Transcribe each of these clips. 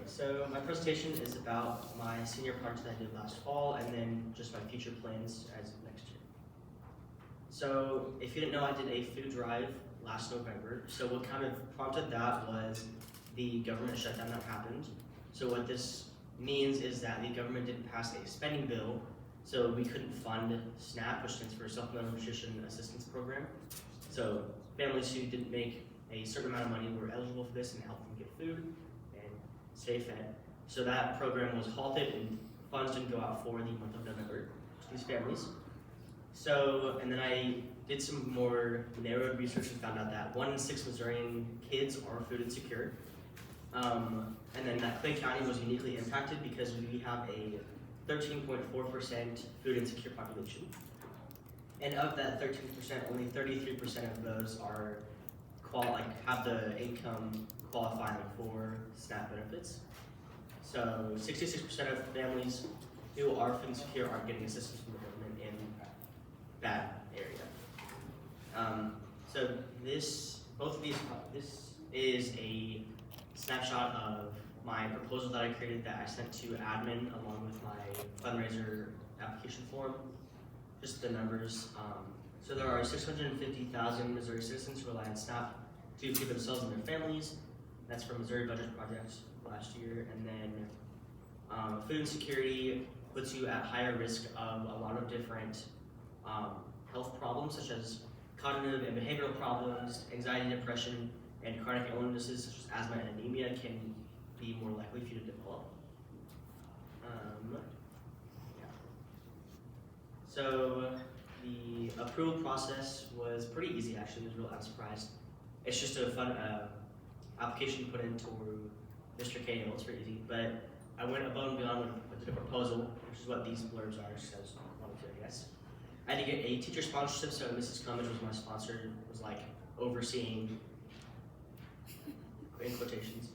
so my presentation is about my senior project that I did last fall and then just my future plans as of next year. So if you didn't know, I did a food drive last November. So what kind of prompted that was the government shutdown that happened. So what this means is that the government didn't pass a spending bill, so we couldn't fund SNAP, which stands for Supplemental Nutrition Assistance Program. So families who didn't make a certain amount of money were eligible for this and helped them get food and stay fed. So that program was halted and funds didn't go out for the month of November to these families. So, and then I did some more narrowed research and found out that 1 in 6 Missourian kids are food insecure. And then that Clay County was uniquely impacted because we have a 13.4% food insecure population. And of that 13%, only 33% of those are have the income qualifying for SNAP benefits. So 66% of families who are food insecure aren't getting assistance from the government in that area. So this is a snapshot of my proposal that I created that I sent to admin along with my fundraiser application form. Just the numbers. So there are 650,000 Missouri citizens who rely on SNAP to feed themselves and their families. That's from Missouri Budget Project last year. And then food insecurity puts you at higher risk of a lot of different health problems, such as cognitive and behavioral problems, anxiety, depression, and chronic illnesses such as asthma and anemia can be more likely for you to develop. So the approval process was pretty easy, actually. It was real unsurprised. It's just a fun application you put into Mr. Cahill. It's pretty easy, but I went above and beyond with the proposal, which is what these blurbs are, just as volunteer, I guess. I had to get a teacher sponsorship, so Mrs. Cummins was my sponsor, was like overseeing, in quotations.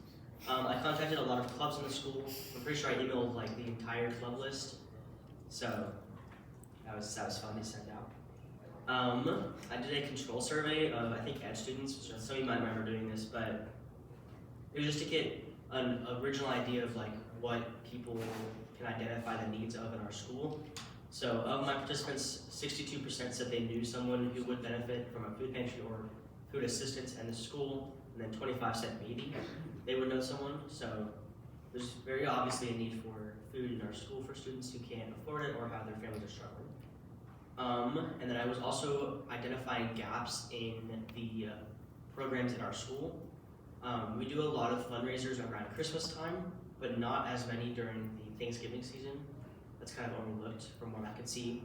I contacted a lot of clubs in the school. I'm pretty sure I emailed like the entire club list, so that was fun to send out. I did a control survey of, I think, ed students, so some of you might remember doing this, but it was just to get an original idea of like what people can identify the needs of in our school. So of my participants, 62% said they knew someone who would benefit from a food pantry or food assistance in the school, and then 25 said maybe they would know someone. So there's very obviously a need for food in our school for students who can't afford it or how their families are struggling. And then I was also identifying gaps in the programs in our school. We do a lot of fundraisers around Christmas time, but not as many during the Thanksgiving season. That's kind of overlooked from what I could see.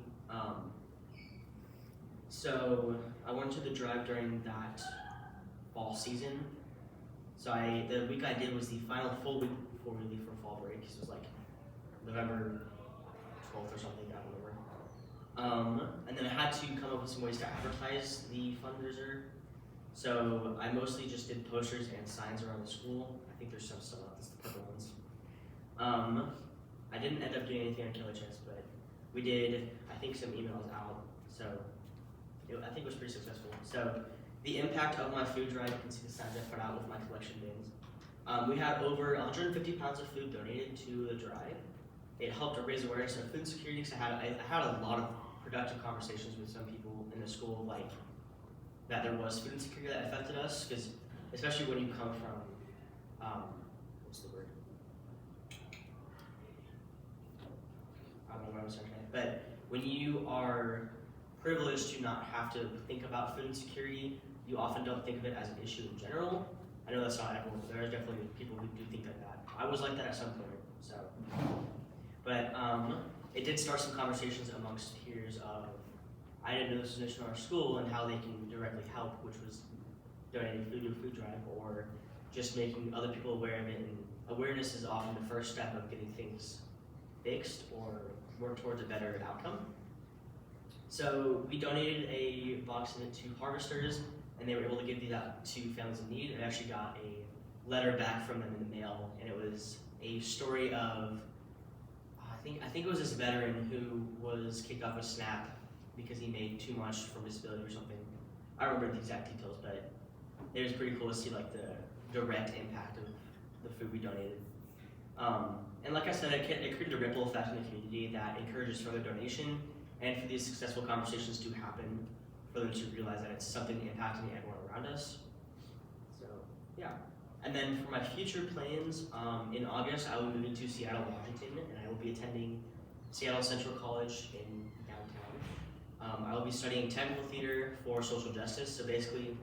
So I went to the drive during that fall season. So the week I did was the final full week before we leave for fall break. So it was like November 12th or something, I don't remember. And then I had to come up with some ways to advertise the fundraiser. So I mostly just did posters and signs around the school. I think there's some still up, it's the purple ones. I didn't end up doing anything on Killer Chance, but we did, I think, some emails out. So I think it was pretty successful. So the impact of my food drive, you can see the signs I put out with my collection bins. We had over 150 pounds of food donated to the drive. It helped to raise awareness of food security, because I had a lot of productive conversations with some people in the school, like that there was food insecurity that affected us, because especially when you come from, what's the word? I don't know what I was saying, but when you are privileged to not have to think about food insecurity, you often don't think of it as an issue in general. I know that's not everyone, but there are definitely people who do think like that. I was like that at some point, so. But it did start some conversations amongst peers of, I didn't know this was an issue in our school and how they can directly help, which was donating food to a food drive or just making other people aware of it. And awareness is often the first step of getting things fixed or work towards a better outcome. So we donated a box of it to harvesters, and they were able to give that to families in need. And I actually got a letter back from them in the mail, and it was a story of, I think it was this veteran who was kicked off with SNAP because he made too much from disability or something. I don't remember the exact details, but it was pretty cool to see like the direct impact of the food we donated. And like I said, it created a ripple effect in the community that encourages further donation and for these successful conversations to happen, for them to realize that it's something impacting everyone around us. So, yeah. And then for my future plans, in August, I will be moving to Seattle, Washington, and I will be attending Seattle Central College in downtown. I will be studying technical theater for social justice. So basically,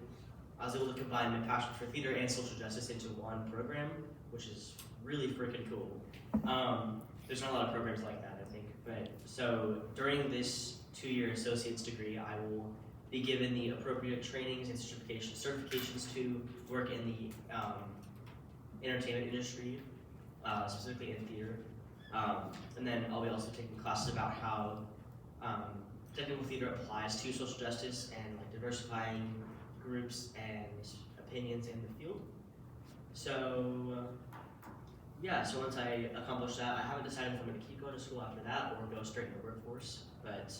I was able to combine my passion for theater and social justice into one program, which is really freaking cool. There's not a lot of programs like that, I think. But so during this 2-year associate's degree, I will be given the appropriate trainings and certifications to work in the entertainment industry, specifically in theater. And then I'll be also taking classes about how technical theater applies to social justice and like diversifying groups and opinions in the field. So yeah, so once I accomplish that, I haven't decided if I'm going to keep going to school after that or go straight into the workforce, but